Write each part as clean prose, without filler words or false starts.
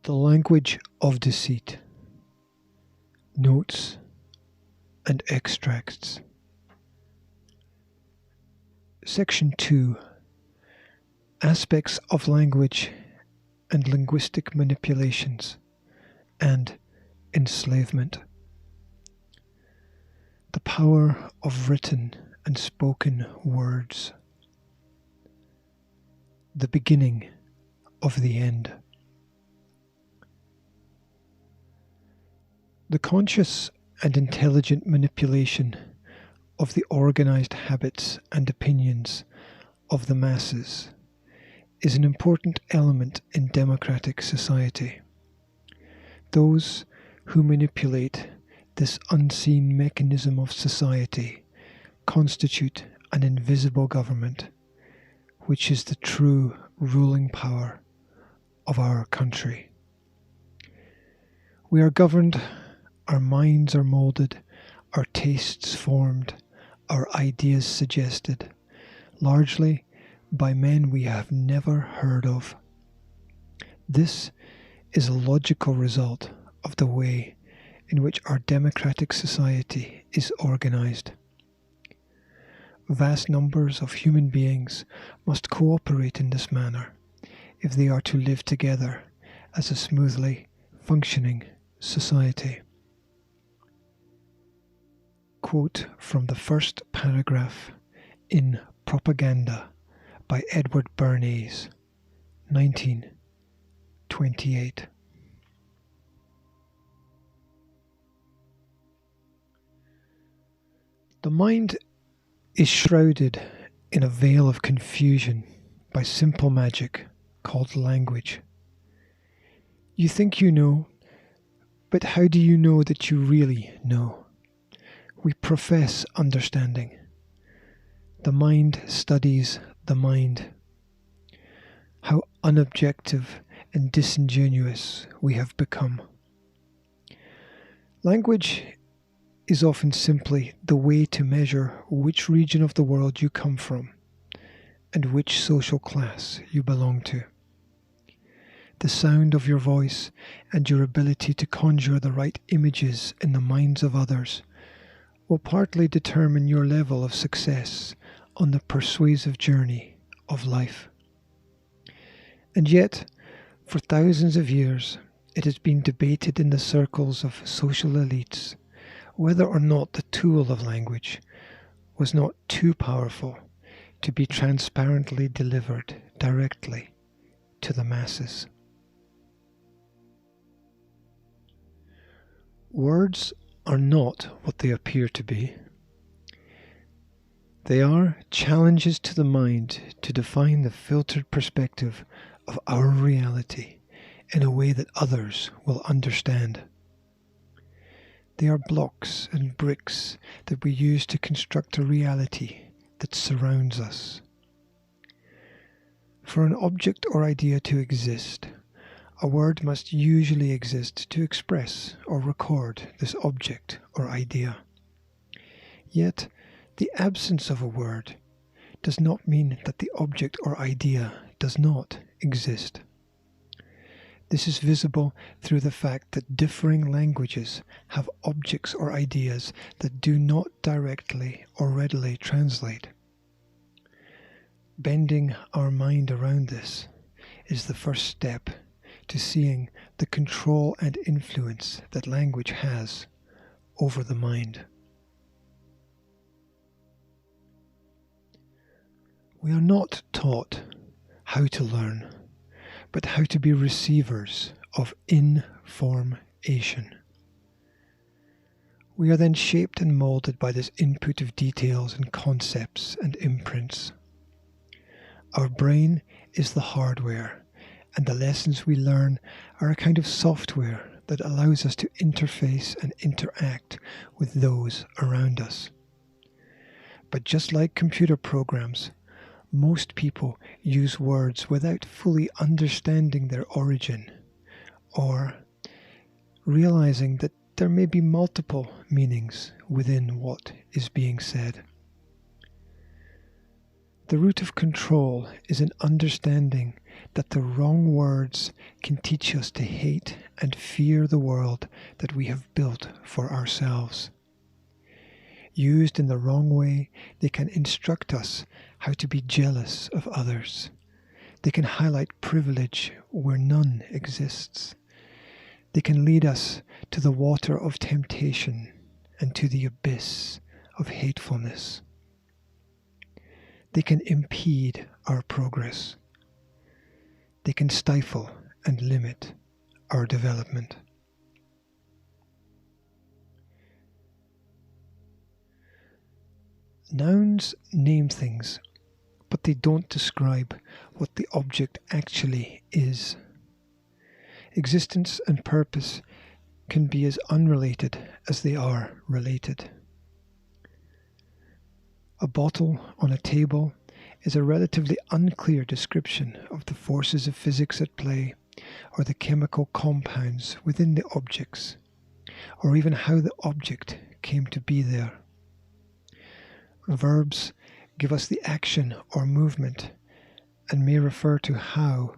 The language of deceit. Notes and extracts. Section 2. Aspects of language and linguistic manipulations and enslavement. The power of written and spoken words. The beginning of the end. The conscious and intelligent manipulation of the organized habits and opinions of the masses is an important element in democratic society. Those who manipulate this unseen mechanism of society constitute an invisible government, which is the true ruling power of our country. We are governed, our minds are moulded, our tastes formed, our ideas suggested, largely by men we have never heard of. This is a logical result of the way in which our democratic society is organized. Vast numbers of human beings must cooperate in this manner if they are to live together as a smoothly functioning society. Quote from the first paragraph in Propaganda by Edward Bernays, 1928. The mind is shrouded in a veil of confusion by simple magic called language. You think you know, but how do you know that you really know? We profess understanding. The mind studies the mind. How unobjective and disingenuous we have become. Language is often simply the way to measure which region of the world you come from and which social class you belong to. The sound of your voice and your ability to conjure the right images in the minds of others will partly determine your level of success on the persuasive journey of life. And yet, for thousands of years, it has been debated in the circles of social elites whether or not the tool of language was not too powerful to be transparently delivered directly to the masses. Words are not what they appear to be. They are challenges to the mind to define the filtered perspective of our reality in a way that others will understand. They are blocks and bricks that we use to construct a reality that surrounds us. For an object or idea to exist, a word must usually exist to express or record this object or idea. Yet, the absence of a word does not mean that the object or idea does not exist. This is visible through the fact that differing languages have objects or ideas that do not directly or readily translate. Bending our mind around this is the first step to seeing the control and influence that language has over the mind. We are not taught how to learn, but how to be receivers of information. We are then shaped and moulded by this input of details and concepts and imprints. Our brain is the hardware, and the lessons we learn are a kind of software that allows us to interface and interact with those around us. But just like computer programs, most people use words without fully understanding their origin, or realizing that there may be multiple meanings within what is being said. The root of control is an understanding that the wrong words can teach us to hate and fear the world that we have built for ourselves. Used in the wrong way, they can instruct us how to be jealous of others. They can highlight privilege where none exists. They can lead us to the water of temptation and to the abyss of hatefulness. They can impede our progress. They can stifle and limit our development. Nouns name things, but they don't describe what the object actually is. Existence and purpose can be as unrelated as they are related. A bottle on a table is a relatively unclear description of the forces of physics at play, or the chemical compounds within the objects, or even how the object came to be there. Verbs give us the action or movement and may refer to how,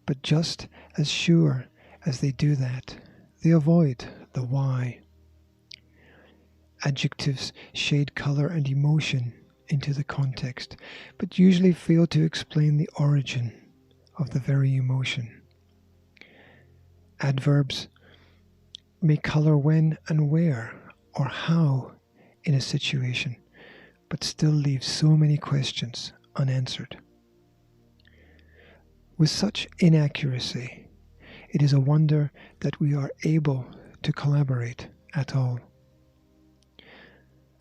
but just as sure as they do that, they avoid the why. Adjectives shade colour and emotion into the context, but usually fail to explain the origin of the very emotion. Adverbs may colour when and where or how in a situation, but still leave so many questions unanswered. With such inaccuracy, it is a wonder that we are able to collaborate at all.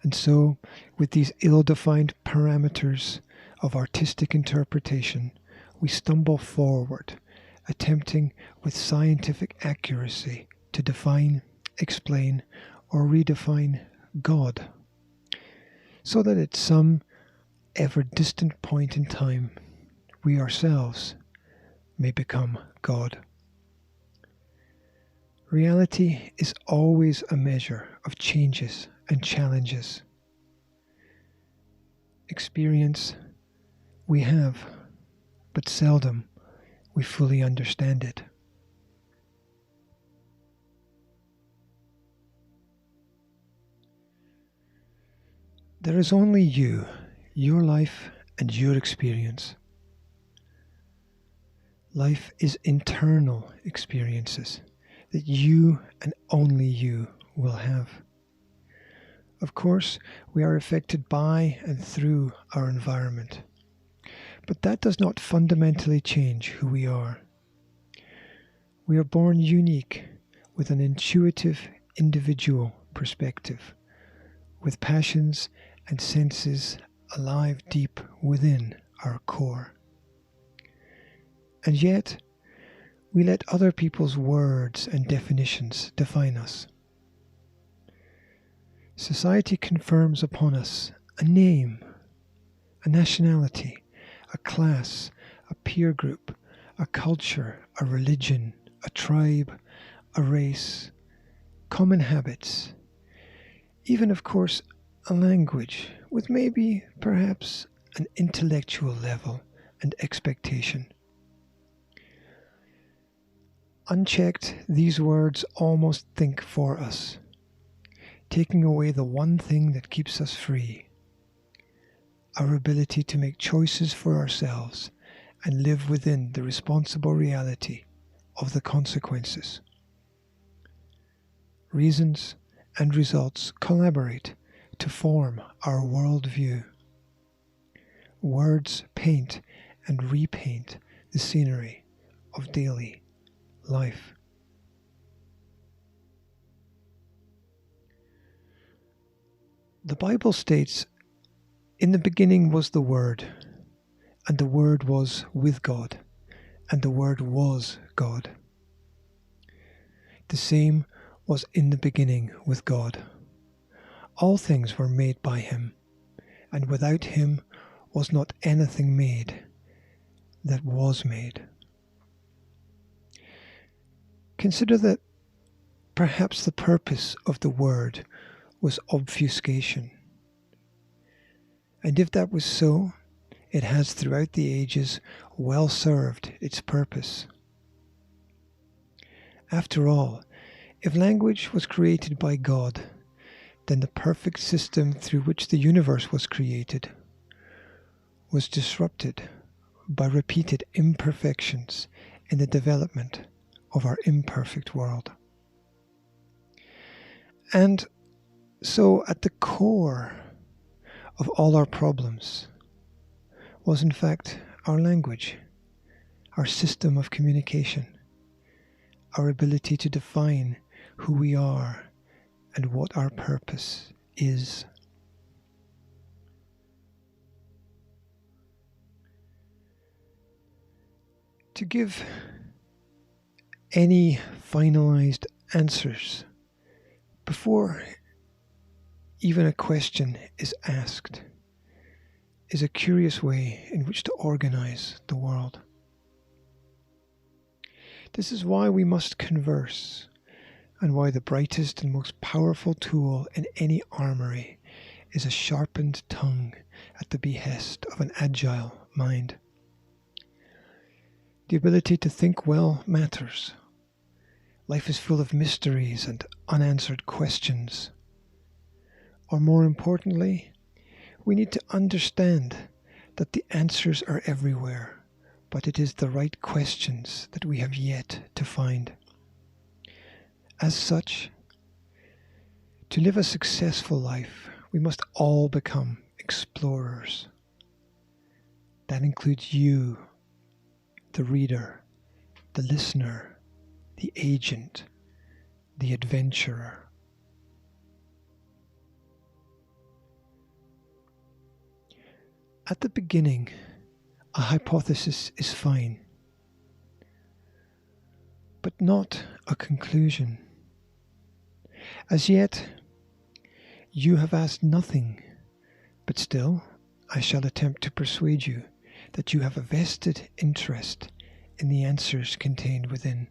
And so, with these ill-defined parameters of artistic interpretation, we stumble forward, attempting with scientific accuracy to define, explain, or redefine God, so that at some ever-distant point in time, we ourselves may become God. Reality is always a measure of changes and challenges. Experience we have, but seldom we fully understand it. There is only you, your life, and your experience. Life is internal experiences that you and only you will have. Of course, we are affected by and through our environment, but that does not fundamentally change who we are. We are born unique with an intuitive individual perspective, with passions and senses alive deep within our core. And yet, we let other people's words and definitions define us. Society confirms upon us a name, a nationality, a class, a peer group, a culture, a religion, a tribe, a race, common habits, even, of course, a language with maybe, perhaps, an intellectual level and expectation. Unchecked, these words almost think for us, taking away the one thing that keeps us free, our ability to make choices for ourselves and live within the responsible reality of the consequences. Reasons and results collaborate to form our worldview. Words paint and repaint the scenery of daily life. The Bible states, "In the beginning was the Word, and the Word was with God, and the Word was God. The same was in the beginning with God. All things were made by him, and without him was not anything made that was made." Consider that perhaps the purpose of the word was obfuscation. And if that was so, it has throughout the ages well served its purpose. After all, if language was created by God, then the perfect system through which the universe was created was disrupted by repeated imperfections in the development of our imperfect world. And so at the core of all our problems was in fact our language, our system of communication, our ability to define who we are and what our purpose is. To give any finalized answers before even a question is asked is a curious way in which to organize the world. This is why we must converse, and why the brightest and most powerful tool in any armory is a sharpened tongue at the behest of an agile mind. The ability to think well matters. Life is full of mysteries and unanswered questions. Or more importantly, we need to understand that the answers are everywhere, but it is the right questions that we have yet to find. As such, to live a successful life, we must all become explorers. That includes you, the reader, the listener, the agent, the adventurer. At the beginning, a hypothesis is fine, but not a conclusion. As yet, you have asked nothing, but still I shall attempt to persuade you that you have a vested interest in the answers contained within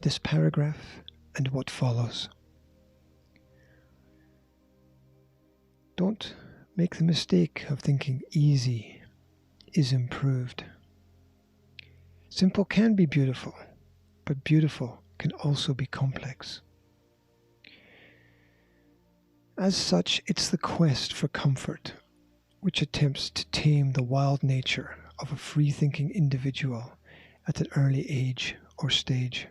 this paragraph and what follows. Don't make the mistake of thinking easy is improved. Simple can be beautiful, but beautiful can also be complex. As such, it's the quest for comfort which attempts to tame the wild nature of a free-thinking individual at an early age or stage.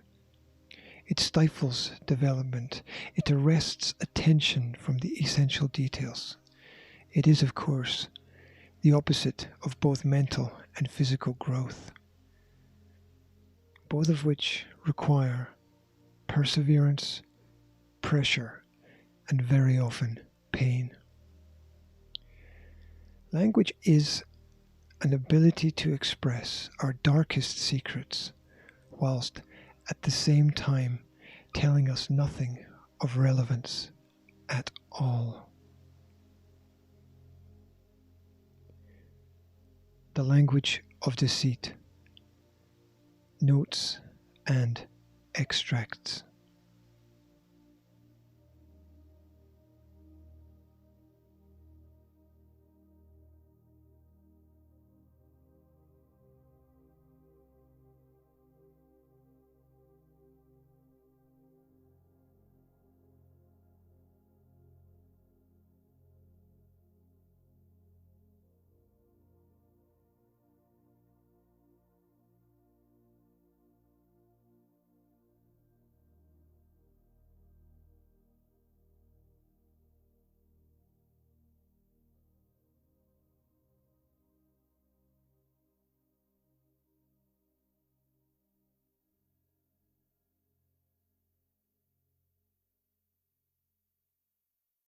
It stifles development. It arrests attention from the essential details. It is, of course, the opposite of both mental and physical growth, both of which require perseverance, pressure, and very often pain. Language is an ability to express our darkest secrets, whilst at the same time telling us nothing of relevance at all. The language of deceit. Notes and extracts.